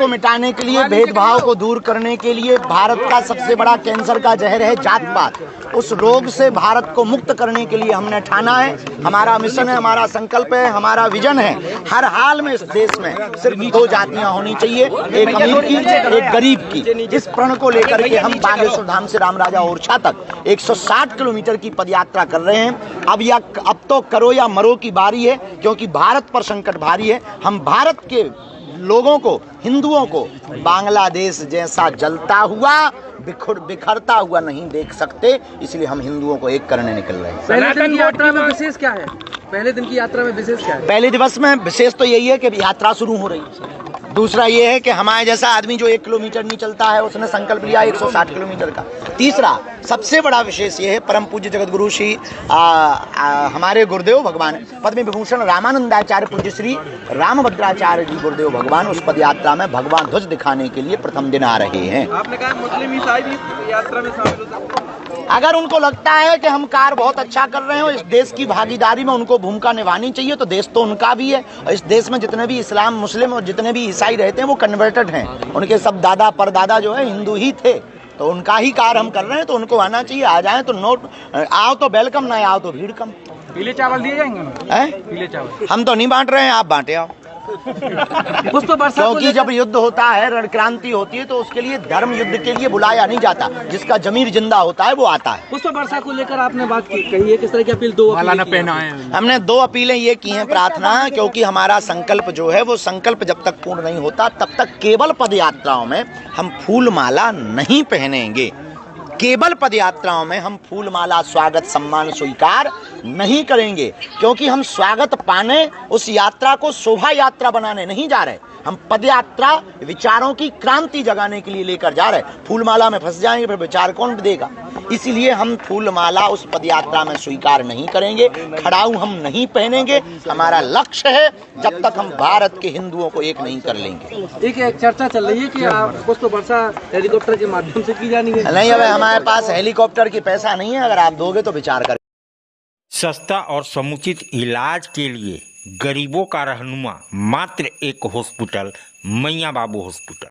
को मिटाने के लिए, भेदभाव को दूर करने के लिए, भारत का सबसे बड़ा कैंसर का जहर है जात पात, उस रोग से भारत को मुक्त करने के लिए हमने ठाना है। हमारा मिशन है, हमारा संकल्प है, हमारा विजन है। हर हाल में इस देश में सिर्फ 2 जातियां होनी चाहिए, एक अमीर की, एक गरीब की। इस प्रण को लेकर के हम बागेश्वर धाम से राम राजा ओरछा तक 160 किलोमीटर की पदयात्रा कर रहे हैं। अब तो करो या मरो की बारी है, क्योंकि भारत पर संकट भारी है। हम भारत के लोगों को, हिंदुओं को बांग्लादेश जैसा जलता हुआ, बिखरता हुआ नहीं देख सकते, इसलिए हम हिंदुओं को एक करने निकल रहे हैं। पहले दिन की यात्रा में विशेष क्या है? पहले दिन की यात्रा में विशेष क्या है? पहले दिवस में विशेष तो यही है कि यात्रा शुरू हो रही है। दूसरा ये है कि हमारे जैसा आदमी जो 1 किलोमीटर नहीं चलता है, उसने संकल्प लिया 160 किलोमीटर का। तीसरा सबसे बड़ा विशेष ये है, परम पूज्य जगतगुरु श्री हमारे गुरुदेव भगवान पद्म विभूषण रामानंदाचार्य पूज्य श्री रामभद्राचार्य जी गुरुदेव भगवान उस पद यात्रा में भगवान ध्वज दिखाने के लिए प्रथम दिन आ रहे हैं। आपने कहा मुस्लिम ईसाई भी यात्रा में शामिल हो सकते हैं। अगर उनको लगता है कि हम कार्य बहुत अच्छा कर रहे हो, इस देश की भागीदारी में उनको भूमिका निभानी चाहिए, तो देश तो उनका भी है। और इस देश में जितने भी इस्लाम, मुस्लिम और जितने भी ईसाई रहते हैं वो कन्वर्टेड हैं। उनके सब दादा परदादा जो है हिंदू ही थे, तो उनका ही कार्य हम कर रहे हैं, तो उनको आना चाहिए। आ जाए तो नोट, आओ तो वेलकम, ना आओ तो भीड़ कम। पीले चावल दिए जाएंगे? पीले चावल हम तो नहीं बांट रहे हैं, आप बांटे आओ। पुष्प वर्षा क्योंकि जब युद्ध होता है, रणक्रांति होती है, तो उसके लिए धर्म युद्ध के लिए बुलाया नहीं जाता, जिसका जमीर जिंदा होता है वो आता है। पुष्प वर्षा को लेकर आपने बात कही है, किस तरह की अपील? 2 हमने 2 अपीलें ये की हैं, प्रार्थना, क्योंकि हमारा संकल्प जो है वो संकल्प जब तक पूर्ण नहीं होता तब तक केवल पद यात्राओं में हम फूल माला नहीं पहनेंगे। केवल पद यात्राओं में हम फूल माला, स्वागत, सम्मान स्वीकार नहीं करेंगे, क्योंकि हम स्वागत पाने उस यात्रा को शोभा यात्रा बनाने नहीं जा रहे। हम पद यात्रा विचारों की क्रांति जगाने के लिए लेकर जा रहे। फूल माला में फंस जाएंगे, फिर विचार कौन देगा? इसीलिए हम फूल माला उस पद यात्रा में स्वीकार नहीं करेंगे, खड़ाऊ हम नहीं पहनेंगे। हमारा लक्ष्य है जब तक हम भारत के हिंदुओं को एक नहीं कर लेंगे। एक चर्चा चल रही है कि पुष्प वर्षा हेलीकॉप्टर के माध्यम से की जानी है। नहीं, अब हमारे पास हेलीकॉप्टर की पैसा नहीं है, अगर आप दोगे तो विचार करें। सस्ता और समुचित इलाज के लिए गरीबों का रहनुमा मात्र एक हॉस्पिटल, मैया बाबू हॉस्पिटल।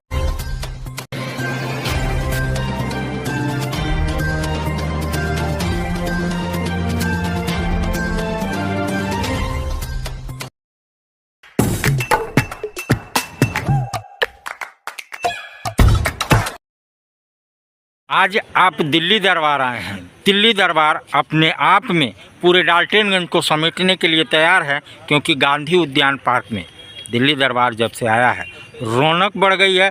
आज आप दिल्ली दरबार आए हैं। दिल्ली दरबार अपने आप में पूरे डाल्टनगंज को समेटने के लिए तैयार है, क्योंकि गांधी उद्यान पार्क में दिल्ली दरबार जब से आया है रौनक बढ़ गई है।